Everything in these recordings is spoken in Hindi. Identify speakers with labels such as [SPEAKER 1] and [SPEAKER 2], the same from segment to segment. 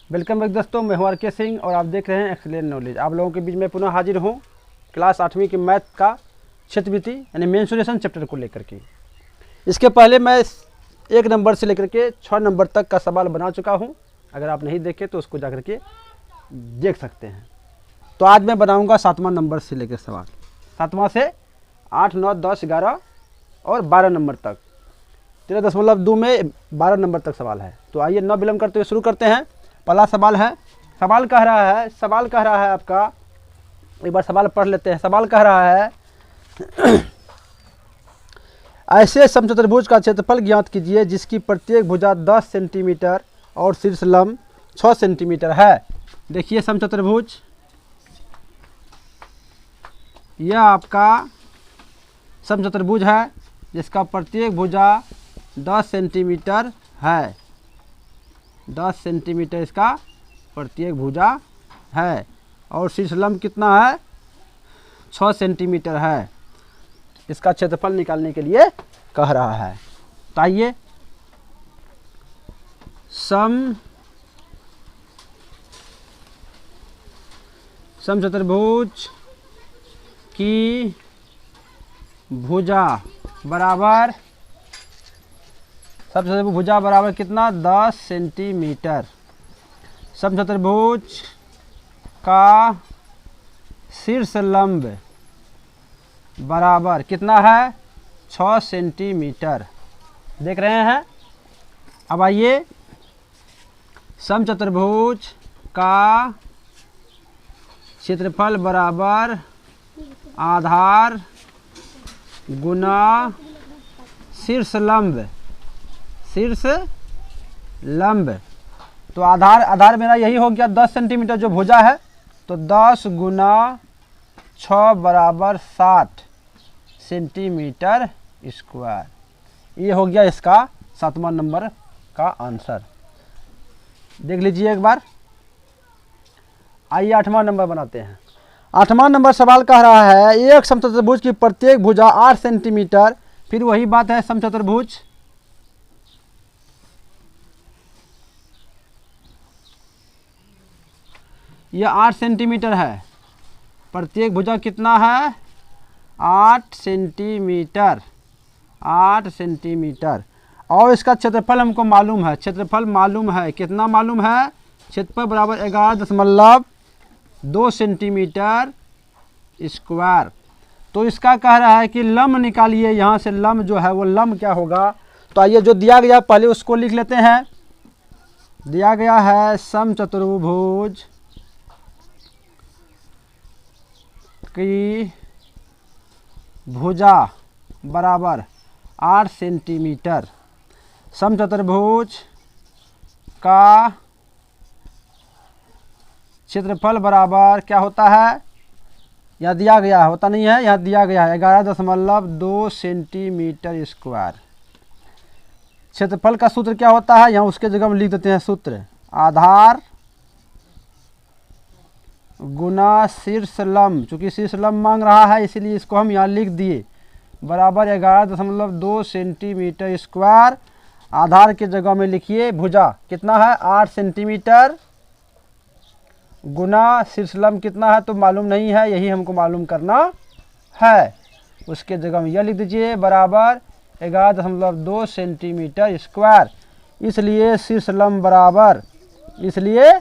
[SPEAKER 1] वेलकम बैक दोस्तों, मैं हूं आर.के. सिंह और आप देख रहे हैं एक्सीलेंट नॉलेज। आप लोगों के बीच में पुनः हाजिर हूं क्लास 8वीं की मैथ का क्षेत्रविधि यानी मेंसुरेशन चैप्टर को लेकर के। इसके पहले मैं 1 नंबर से लेकर के 6 नंबर तक का सवाल बना चुका हूं। अगर आप नहीं देखे तो उसको जाकर के देख सकते हैं। तो आज मैं बनाऊँगा 7वां नंबर से लेकर सवाल, 7वां से 8, 9, 10, 11 और 12 नंबर तक। 13.2 में 12 नंबर तक सवाल है। तो आइए न विलंब करते हुए शुरू करते हैं। पहला सवाल है, सवाल कह रहा है आपका, एक बार सवाल पढ़ लेते हैं। सवाल कह रहा है ऐसे समचतुर्भुज का क्षेत्रफल ज्ञात कीजिए जिसकी प्रत्येक भुजा 10 सेंटीमीटर और शीर्ष लंब 6 सेंटीमीटर है। देखिए समचतुर्भुज, यह आपका समचतुर्भुज है जिसका प्रत्येक भुजा 10 सेंटीमीटर है। 10 सेंटीमीटर इसका प्रत्येक भुजा है और शीर्ष लंब कितना है? 6 सेंटीमीटर है। इसका क्षेत्रफल निकालने के लिए कह रहा है। तो आइए समचतुर्भुज की भुजा बराबर, समचतुर्भुज भुजा बराबर कितना? 10 सेंटीमीटर। समचतुर्भुज का शीर्ष लंब बराबर कितना है? 6 सेंटीमीटर। देख रहे हैं। अब आइए, समचतुर्भुज का क्षेत्रफल बराबर आधार गुना शीर्ष लंब। शीर्ष लंब तो आधार मेरा यही हो गया 10 सेंटीमीटर जो भुजा है। तो 10 गुना 6 बराबर 60 सेंटीमीटर स्क्वायर। ये हो गया इसका 7वां नंबर का आंसर। देख लीजिए एक बार। आइए 8वां नंबर बनाते हैं। 8वां नंबर सवाल कह रहा है एक समचतुर्भुज की प्रत्येक भुजा 8 सेंटीमीटर। फिर वही बात है, समचतुर्भुज यह 8 सेंटीमीटर है। प्रत्येक भुजा कितना है? 8 सेंटीमीटर। 8 सेंटीमीटर और इसका क्षेत्रफल हमको मालूम है। क्षेत्रफल मालूम है, कितना मालूम है? क्षेत्रफल बराबर 11.2 सेंटीमीटर स्क्वायर। तो इसका कह रहा है कि लंब निकालिए। यहाँ से लंब जो है वो लंब क्या होगा? तो आइए जो दिया गया पहले उसको लिख लेते हैं। दिया गया है समचतुर्भुज की भुजा बराबर 8 सेंटीमीटर। समचतुर्भुज का क्षेत्रफल बराबर क्या होता है? यहाँ दिया गया है, होता नहीं है, यहाँ दिया गया है 11.2 सेंटीमीटर स्क्वायर। क्षेत्रफल का सूत्र क्या होता है? यहाँ उसके जगह में लिख देते हैं सूत्र, आधार गुना शीर्ष लंब। चूंकि शीर्ष लंब मांग रहा है इसीलिए इसको हम यहाँ लिख दिए, बराबर 11.2 सेंटीमीटर स्क्वायर। आधार के जगह में लिखिए भुजा कितना है? 8 सेंटीमीटर गुना शीर्ष लंब कितना है तो मालूम नहीं है, यही हमको मालूम करना है। उसके जगह में यह लिख दीजिए, बराबर 11.2 सेंटीमीटर स्क्वायर। इसलिए शीर्ष लंब बराबर, इसलिए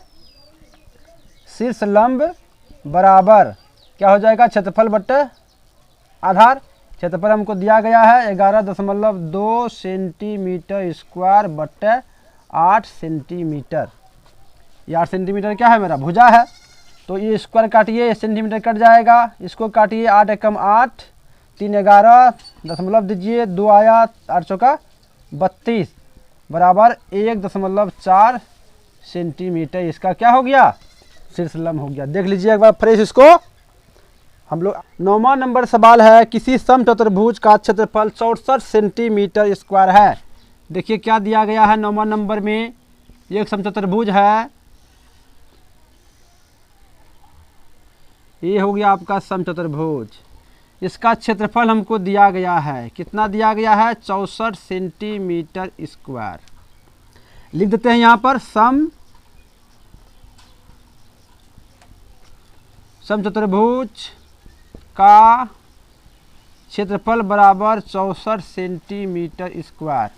[SPEAKER 1] शीर्ष लंब बराबर क्या हो जाएगा? क्षेत्रफल बट्टे आधार। क्षेत्रफल हमको दिया गया है 11.2 सेंटीमीटर स्क्वायर बट्टे 8 सेंटीमीटर। ये 8 सेंटीमीटर क्या है? मेरा भुजा है। तो ये स्क्वायर काटिए, सेंटीमीटर कट जाएगा। इसको काटिए, 8 एकम 8, 3 11, दशमलव दीजिए, 2 आया, 8 चौका 32 बराबर 1.4 सेंटीमीटर। इसका क्या हो गया? शीर्ष लंब हो गया। देख लीजिए एक बार फ्रेश इसको हम लोग। 9वां नंबर सवाल है किसी समचतुर्भुज का क्षेत्रफल 64 सेंटीमीटर स्क्वायर है। देखिए क्या दिया गया है 9वां नंबर में। एक समचतुर्भुज है, ये हो गया आपका समचतुर्भुज। इसका क्षेत्रफल हमको दिया गया है, कितना दिया गया है? 64 सेंटीमीटर स्क्वायर। लिख देते हैं यहाँ पर समचतुर्भुज का क्षेत्रफल बराबर 64 सेंटीमीटर स्क्वायर।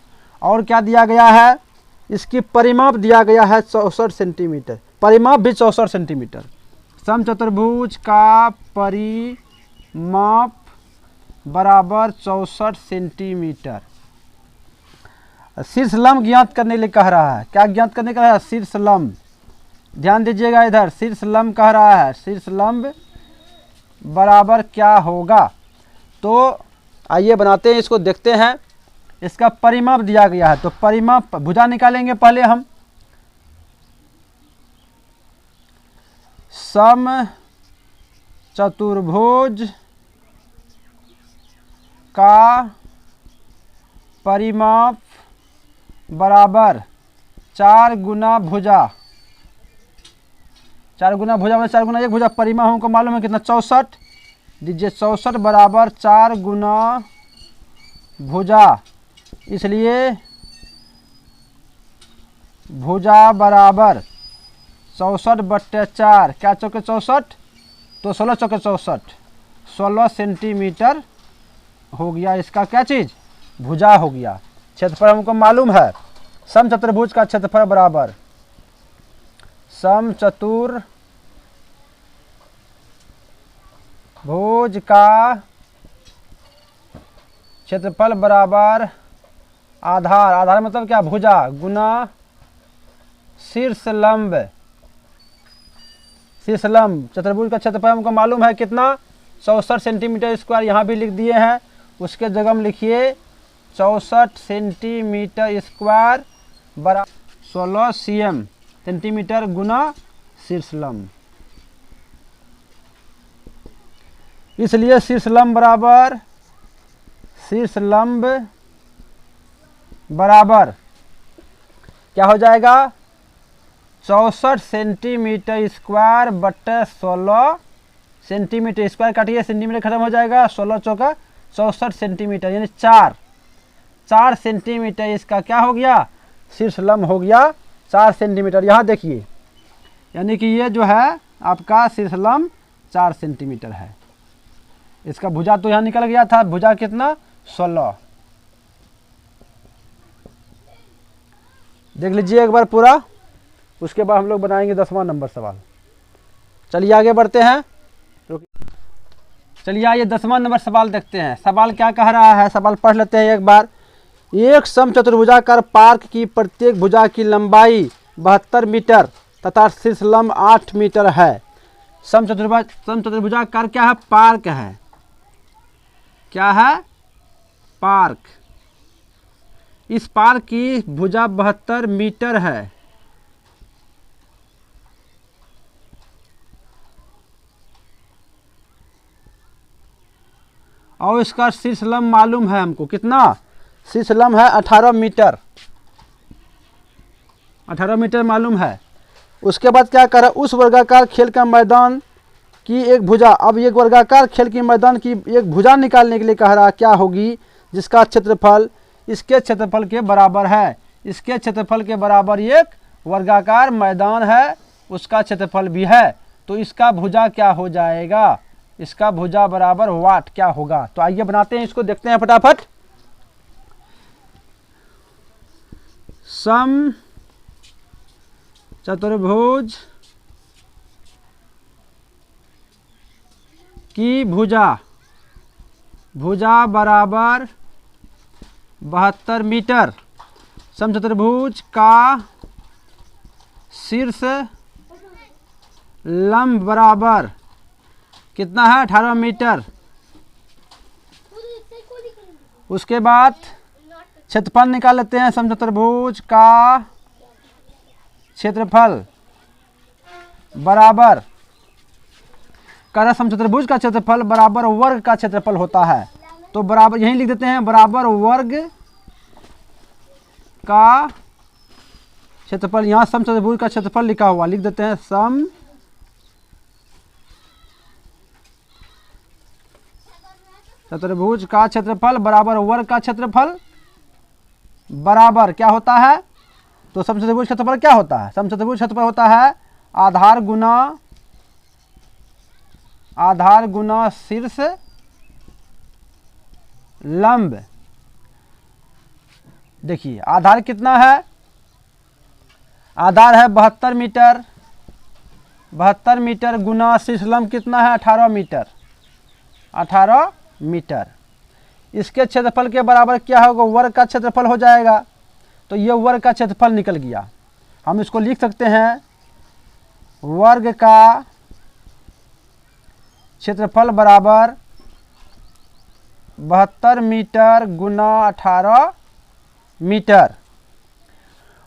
[SPEAKER 1] और क्या दिया गया है, इसकी परिमाप दिया गया है 64 सेंटीमीटर, परिमाप भी 64 सेंटीमीटर। समचतुर्भुज का परिमाप बराबर 64 सेंटीमीटर। शीर्ष लंब ज्ञात करने के लिए कह रहा है। क्या ज्ञात करने का है, शीर्ष लंब। ध्यान दीजिएगा इधर, शीर्ष लंब कह रहा है, शीर्ष लंब बराबर क्या होगा। तो आइए बनाते हैं इसको, देखते हैं। इसका परिमाप दिया गया है, तो परिमाप भुजा निकालेंगे पहले हम। समचतुर्भुज का परिमाप बराबर 4 गुना भुजा, 4 गुना भुजा में 4 गुना 1 भुजा, परिमाप हमको मालूम है कितना, 64 दीजिए, 64 बराबर 4 गुना भुजा, इसलिए भुजा बराबर 64/4, क्या चौके 64, तो 16 चौके 64, 16 सेंटीमीटर हो गया इसका क्या चीज़, भुजा हो गया। क्षेत्रफल हमको मालूम है। समचतुर्भुज का क्षेत्रफल बराबर, समचतुर्भुज का क्षेत्रफल बराबर आधार, आधार मतलब क्या, भुजा गुना शीर्ष लंब, शीर्ष लंब। चतुर्भुज का क्षेत्रफल हमको मालूम है कितना, 64 सेंटीमीटर स्क्वायर, यहाँ भी लिख दिए हैं, उसके जगह में लिखिए 64 सेंटीमीटर स्क्वायर बराबर 16 cm, सेंटीमीटर गुना शीर्ष लंब। इसलिए शीर्ष लंब बराबर, शीर्ष लंब बराबर क्या हो जाएगा, 64 सेंटीमीटर स्क्वायर बटे 16 सेंटीमीटर स्क्वायर, काटिए सेंटीमीटर खत्म हो जाएगा, 16 चौका 64 सेंटीमीटर, यानी 4 सेंटीमीटर इसका क्या हो गया, शीर्ष लंब हो गया 4 सेंटीमीटर। यहाँ देखिए, यानी कि ये जो है आपका शीर्ष लंब 4 सेंटीमीटर है। इसका भुजा तो यहाँ निकल गया था, भुजा कितना, 16। देख लीजिए एक बार पूरा, उसके बाद हम लोग बनाएंगे 10वां नंबर सवाल। चलिए आगे बढ़ते हैं, चलिए आइए 10वां नंबर सवाल देखते हैं। सवाल क्या कह रहा है, सवाल पढ़ लेते हैं एक बार। एक समचतुर्भुजाकार पार्क की प्रत्येक भुजा की लंबाई 72 मीटर तथा शीर्ष लंब 8 मीटर है। समचतुर्भुजाकार क्या है, पार्क है, क्या है, पार्क। इस पार्क की भुजा 72 मीटर है। और इसका शीर्ष लंब मालूम है हमको कितना, शीर्ष लंब है 18 मीटर, 18 मीटर मालूम है। उसके बाद क्या कर रहा है, उस वर्गाकार खेल का मैदान की एक भुजा, अब एक वर्गाकार खेल के मैदान की एक भुजा निकालने के लिए कह रहा क्या होगी, जिसका क्षेत्रफल इसके क्षेत्रफल के बराबर है। इसके क्षेत्रफल के बराबर एक वर्गाकार मैदान है, उसका क्षेत्रफल भी है, तो इसका भुजा क्या हो जाएगा, इसका भुजा बराबर वाट क्या होगा। तो आइए बनाते हैं इसको, देखते हैं फटाफट। समचतुर्भुज की भुजा बराबर 72 मीटर। समचतुर्भुज का शीर्ष लंब बराबर कितना है, 18 मीटर। उसके बाद क्षेत्रफल निकाल लेते हैं। समचतुर्भुज का क्षेत्रफल बराबर, कह समचतुर्भुज का क्षेत्रफल बराबर वर्ग का क्षेत्रफल होता है, तो बराबर यहीं लिख देते हैं, बराबर वर्ग का क्षेत्रफल। यहाँ समचतुर्भुज का क्षेत्रफल लिखा हुआ, लिख देते हैं चतुर्भुज का क्षेत्रफल बराबर वर्ग का क्षेत्रफल, बराबर क्या होता है, तो समचतुर्भुज क्षेत्रफल क्या होता है, समचतुर्भुज क्षेत्रफल होता है आधार गुना आधार गुना शीर्ष लंब। देखिए आधार कितना है, आधार है 72 मीटर, 72 मीटर गुना शीर्ष लंब कितना है 18 मीटर, 18 मीटर। इसके क्षेत्रफल के बराबर क्या होगा, वर्ग का क्षेत्रफल हो जाएगा। तो ये वर्ग का क्षेत्रफल निकल गया। हम इसको लिख सकते हैं वर्ग का क्षेत्रफल बराबर 72 मीटर गुना 18 मीटर।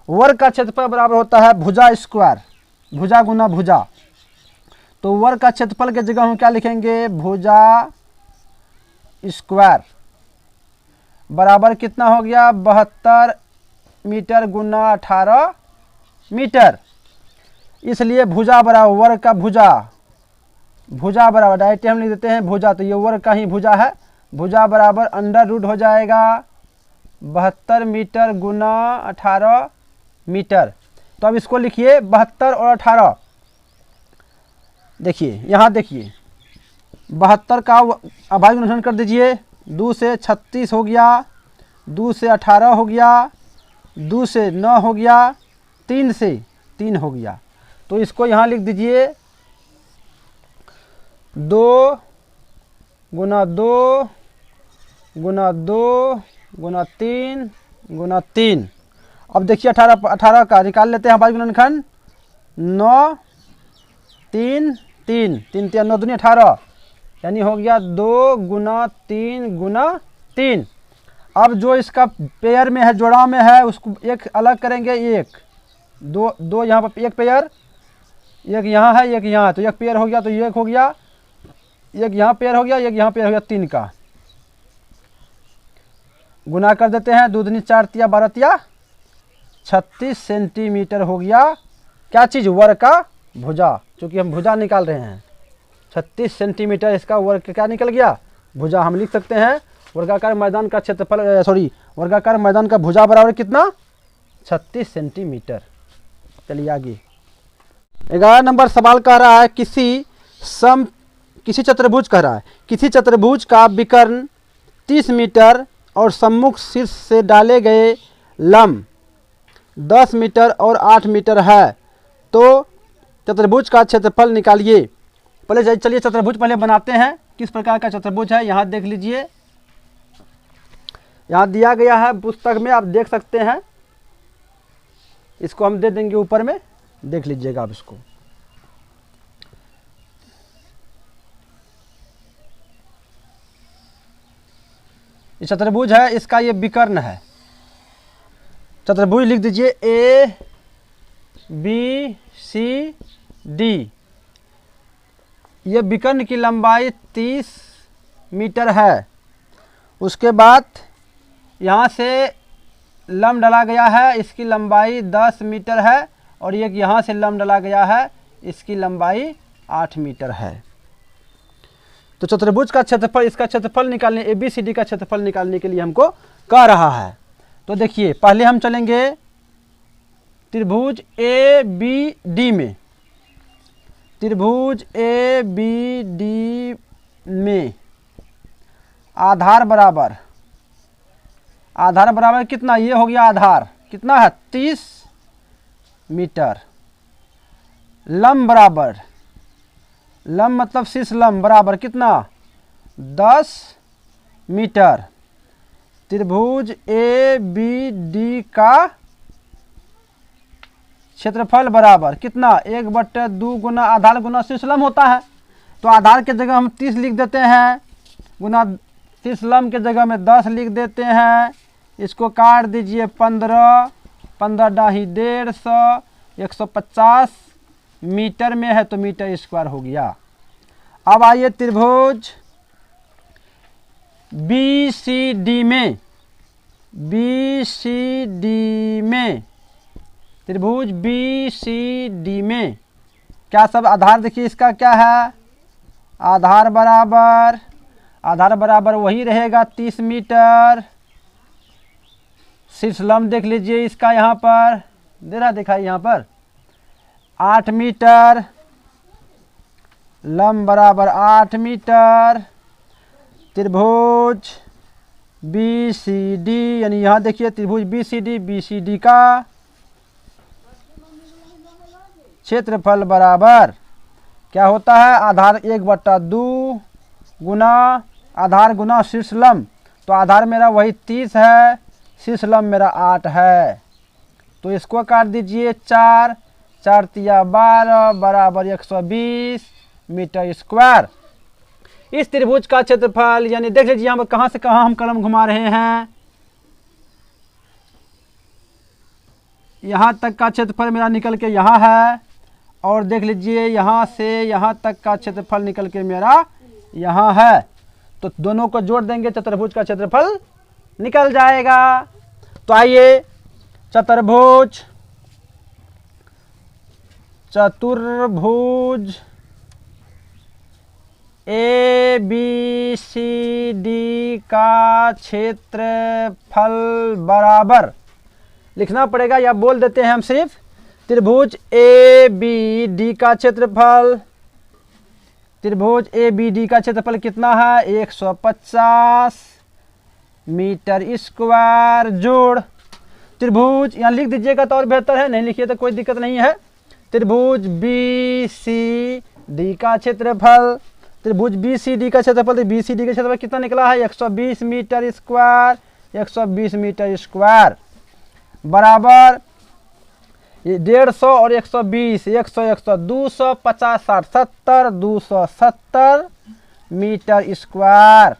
[SPEAKER 1] वर्ग का क्षेत्रफल बराबर होता है भुजा स्क्वायर, भुजा गुना भुजा। तो वर्ग का क्षेत्रफल के जगह हम क्या लिखेंगे, भुजा स्क्वायर बराबर कितना हो गया 72 मीटर गुना 18 मीटर। इसलिए भुजा बराबर वर्ग का भुजा, भुजा बराबर डायरेक्ट हम लिख देते हैं भुजा, तो ये वर्ग का ही भुजा है। भुजा बराबर अंडर रूट हो जाएगा 72 मीटर गुना 18 मीटर। तो अब इसको लिखिए 72 और 18। देखिए यहाँ देखिए 72 का अभाज्य गुणनखंड कर दीजिए, 2 से 36 हो गया, 2 से 18 हो गया, 2 से 9 हो गया, 3 से 3 हो गया। तो इसको यहाँ लिख दीजिए 2 गुना 2 गुना 2 गुना 3 गुना 3। अब देखिए 18 का निकाल लेते हैं अभाज्य गुणनखंड। 9 3 3 3 3 9 दूनी 18, यानी हो गया 2 गुना 3 गुना 3। अब जो इसका पेयर में है, जोड़ा में है, उसको एक अलग करेंगे, एक दो यहाँ पर एक पेयर, एक यहाँ है एक यहाँ है, तो एक पेयर हो गया, तो ये एक हो गया, एक यहाँ पेयर हो गया, एक यहाँ पेयर हो गया, 3 का गुना कर देते हैं। 2 दूनी 4 तिया 12 तिया 36 सेंटीमीटर हो गया क्या चीज़, वर्ग का भुजा। चूँकि हम भुजा निकाल रहे हैं 36 सेंटीमीटर इसका वर्ग क्या निकल गया, भुजा। हम लिख सकते हैं वर्गाकार मैदान का क्षेत्रफल, सॉरी वर्गाकार मैदान का भुजा बराबर कितना 36 सेंटीमीटर। चलिए आगे 11 नंबर सवाल कह रहा है किसी चतुर्भुज कह रहा है, किसी चतुर्भुज का विकर्ण 30 मीटर और सम्मुख शीर्ष से डाले गए लंब 10 मीटर और 8 मीटर है, तो चतुर्भुज का क्षेत्रफल निकालिए। पहले चलिए चतुर्भुज पहले बनाते हैं, किस प्रकार का चतुर्भुज है। यहाँ देख लीजिए, यहाँ दिया गया है पुस्तक में, आप देख सकते हैं। इसको हम दे देंगे ऊपर में, देख लीजिएगा आप इसको। ये चतुर्भुज है, इसका ये विकर्ण है। चतुर्भुज लिख दीजिए ABCD। ये विकर्ण की लंबाई 30 मीटर है। उसके बाद यहाँ से लंब डाला गया है, इसकी लंबाई 10 मीटर है, और एक यहाँ से लंब डाला गया है, इसकी लंबाई 8 मीटर है। तो चतुर्भुज का क्षेत्रफल, इसका क्षेत्रफल निकालने, ABCD का क्षेत्रफल निकालने के लिए हमको कह रहा है। तो देखिए पहले हम चलेंगे त्रिभुज ABD में, त्रिभुज ABD में आधार बराबर कितना, ये हो गया आधार कितना है 30 मीटर। लंब बराबर, लंब मतलब शीर्ष लंब बराबर कितना 10 मीटर। त्रिभुज ABD का क्षेत्रफल बराबर कितना 1/2 गुना आधार गुना शीर्ष लंब होता है। तो आधार के जगह हम 30 लिख देते हैं, गुना शीर्ष लंब के जगह में 10 लिख देते हैं। इसको काट दीजिए 15, 15 डाही 150, 150 मीटर में है, तो मीटर स्क्वायर हो गया। अब आइए त्रिभुज BCD में, त्रिभुज BCD में क्या सब आधार, देखिए इसका क्या है, आधार बराबर वही रहेगा 30 मीटर। शीर्ष लंब देख लीजिए इसका, यहाँ पर दे रहा, दिखाई यहाँ पर 8 मीटर। लंब बराबर 8 मीटर, त्रिभुज बी सी डी, यानी यहाँ देखिए त्रिभुज बी सी डी का क्षेत्रफल बराबर क्या होता है, आधार 1/2 गुना आधार गुना शीर्ष लंब। तो आधार मेरा वही 30 है, शीर्ष लंब मेरा 8 है, तो इसको काट दीजिए 4, 4 तिया 12 बराबर 120 मीटर स्क्वायर। इस त्रिभुज का क्षेत्रफल, यानी देख लीजिए यहाँ पर कहाँ से कहाँ हम कलम घुमा रहे हैं, यहाँ तक का क्षेत्रफल मेरा निकल के यहाँ है, और देख लीजिए यहाँ से यहाँ तक का क्षेत्रफल निकल के मेरा यहाँ है। तो दोनों को जोड़ देंगे, चतुर्भुज का क्षेत्रफल निकल जाएगा। तो आइए चतुर्भुज ए बी सी डी का क्षेत्रफल बराबर लिखना पड़ेगा, या बोल देते हैं हम सिर्फ त्रिभुज ए बी डी का क्षेत्रफल। त्रिभुज ए बी डी का क्षेत्रफल कितना है, 150 मीटर स्क्वायर जोड़ त्रिभुज, यहाँ लिख दीजिएगा तो और बेहतर है, नहीं लिखिए तो कोई दिक्कत नहीं है। त्रिभुज बी सी डी का क्षेत्रफल, त्रिभुज बी सी डी का क्षेत्रफल, तो बी सी डी का क्षेत्रफल कितना निकला है, 120 मीटर स्क्वायर, 120 मीटर स्क्वायर बराबर 150 और 120, 100 100 200 50 60 70 270 मीटर स्क्वायर,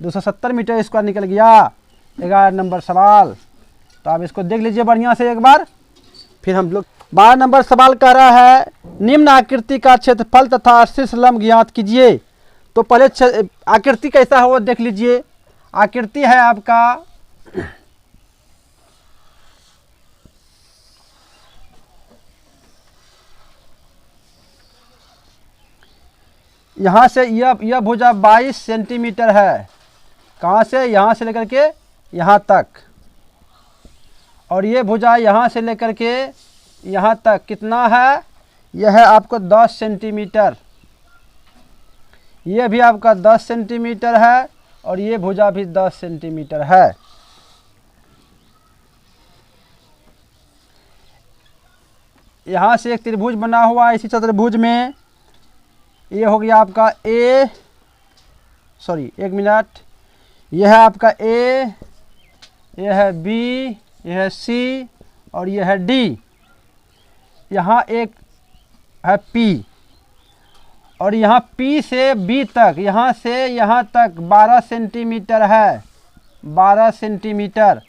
[SPEAKER 1] 270 मीटर स्क्वायर निकल गया। 11 नंबर सवाल। तो आप इसको देख लीजिए बढ़िया से एक बार, फिर हम लोग 12 नंबर सवाल कह रहा है निम्न आकृति का क्षेत्रफल तथा शीर्ष लंब ज्ञात कीजिए। तो पहले आकृति कैसा है वो देख लीजिए। आकृति है आपका यहाँ से यह भुजा 22 सेंटीमीटर है, कहाँ से, यहाँ से लेकर के यहाँ तक, और ये भुजा यहाँ से लेकर के यहाँ तक कितना है, यह है आपको 10 सेंटीमीटर, ये भी आपका 10 सेंटीमीटर है, और ये भुजा भी 10 सेंटीमीटर है। यहाँ से एक त्रिभुज बना हुआ है, इसी चतुर्भुज में ये हो गया आपका एक मिनट, यह है आपका ए, यह है बी, यह है सी, और यह है डी, यहाँ एक है पी, और यहाँ पी से बी तक, यहाँ से यहाँ तक 12 सेंटीमीटर है, 12 सेंटीमीटर।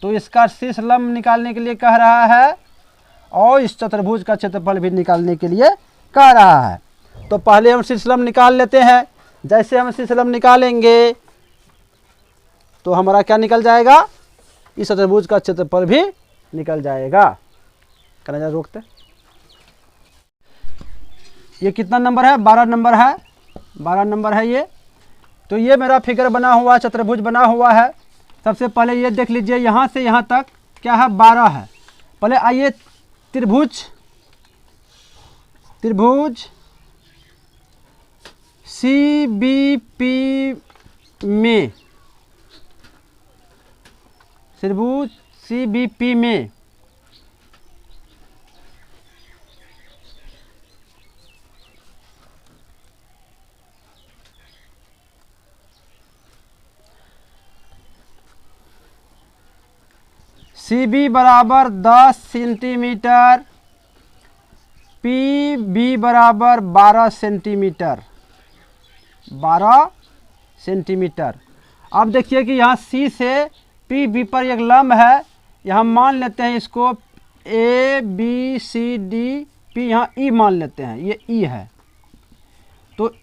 [SPEAKER 1] तो इसका शीर्ष लंब निकालने के लिए कह रहा है, और इस चतुर्भुज का क्षेत्रफल भी निकालने के लिए कह रहा है। तो पहले हम शीर्ष लंब निकाल लेते हैं। जैसे हम शीर्ष लंब निकालेंगे तो हमारा क्या निकल जाएगा, इस चतुर्भुज का क्षेत्रफल भी निकल जाएगा। कहना जा रोकते, ये कितना नंबर है, 12 नंबर है, 12 नंबर है ये। तो ये मेरा फिगर बना हुआ, चतुर्भुज बना हुआ है। सबसे पहले ये देख लीजिए, यहाँ से यहाँ तक क्या है, 12 है। पहले आइए त्रिभुज सी बी पी में, त्रिभुज सी बी पी में सी बी बराबर 10 सेंटीमीटर, पी बी बराबर 12 सेंटीमीटर, 12 सेंटीमीटर। अब देखिए कि यहाँ सी से पी बी पर एक लंब है, यहाँ मान लेते हैं इसको A B C D P, यहाँ ई मान लेते हैं, ये ई है। तो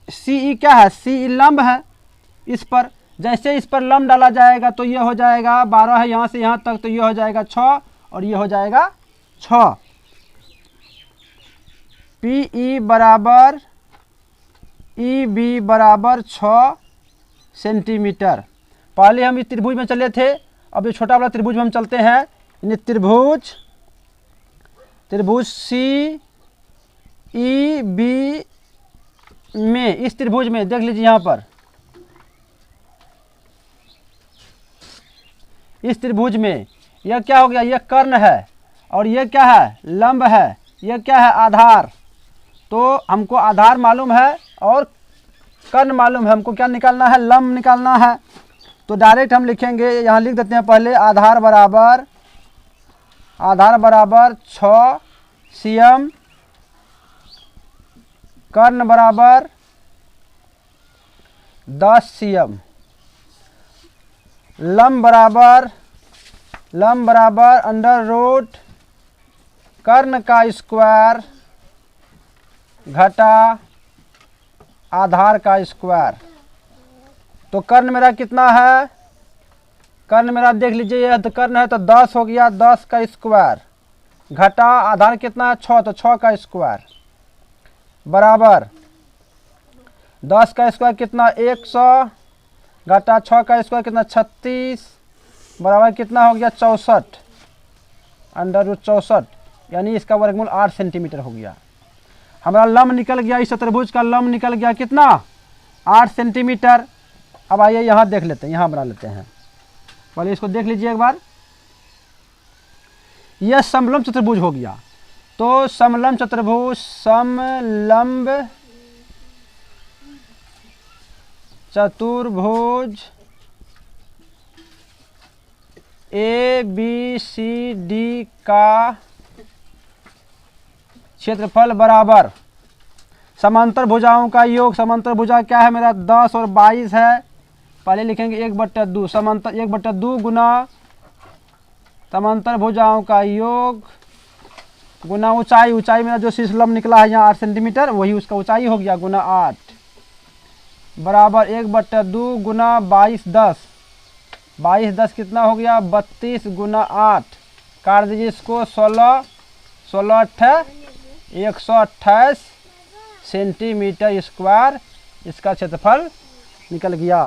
[SPEAKER 1] सी ई क्या है, सी ई लंब है। इस पर जैसे इस पर लंब डाला जाएगा तो ये हो जाएगा 12 है, यहाँ से यहाँ तक, तो ये हो जाएगा 6, और ये हो जाएगा 6। पी ई बराबर ई बी बराबर 6 सेंटीमीटर। पहले हम इस त्रिभुज में चले थे, अब ये छोटा वाला त्रिभुज में हम चलते हैं। यानी त्रिभुज सी ई बी में, इस त्रिभुज में देख लीजिए यहाँ पर, इस त्रिभुज में यह क्या हो गया, यह कर्ण है और यह क्या है, लंब है, यह क्या है, आधार। तो हमको आधार मालूम है और कर्ण मालूम है, हमको क्या निकालना है, लंब निकालना है। तो डायरेक्ट हम लिखेंगे, यहाँ लिख देते हैं पहले, आधार बराबर 6 cm, कर्ण बराबर 10 cm, लंब बराबर अंडर रूट कर्ण का स्क्वायर घटा आधार का स्क्वायर। तो कर्ण मेरा कितना है, कर्ण मेरा देख लीजिए, यह तो कर्ण है तो 10 हो गया, 10 का स्क्वायर घटा आधार कितना है 6, तो 6 का स्क्वायर बराबर 10 का स्क्वायर कितना 100 घटा 6 का स्क्वायर कितना 36 बराबर कितना हो गया 64, अंडर रूट 64, यानी इसका वर्गमूल 8 सेंटीमीटर हो गया। हमारा लंब निकल गया, इस चतुर्भुज का लंब निकल गया कितना 8 सेंटीमीटर। अब आइए यहाँ देख लेते हैं, यहाँ बना लेते हैं, पहले इसको देख लीजिए एक बार। यह समलंब चतुर्भुज हो गया। तो समलंब चतुर्भुज, समलंब चतुर्भुज ABCD का क्षेत्रफल बराबर समांतर भुजाओं का योग। समांतर भुजा क्या है मेरा 10 और 22 है, पहले लिखेंगे 1/2, समांतर 1/2 गुना समांतर भुजाओं का योग गुना ऊंचाई, ऊंचाई मेरा जो शीर्ष लंब निकला है यहाँ 8 सेंटीमीटर, वही उसका ऊंचाई हो गया गुना 8 बराबर 1/2 गुना 22 10, 22 10 कितना हो गया 32 गुना 8, काट दीजिए इसको 16 8 128 सेंटीमीटर स्क्वायर इसका क्षेत्रफल निकल गया।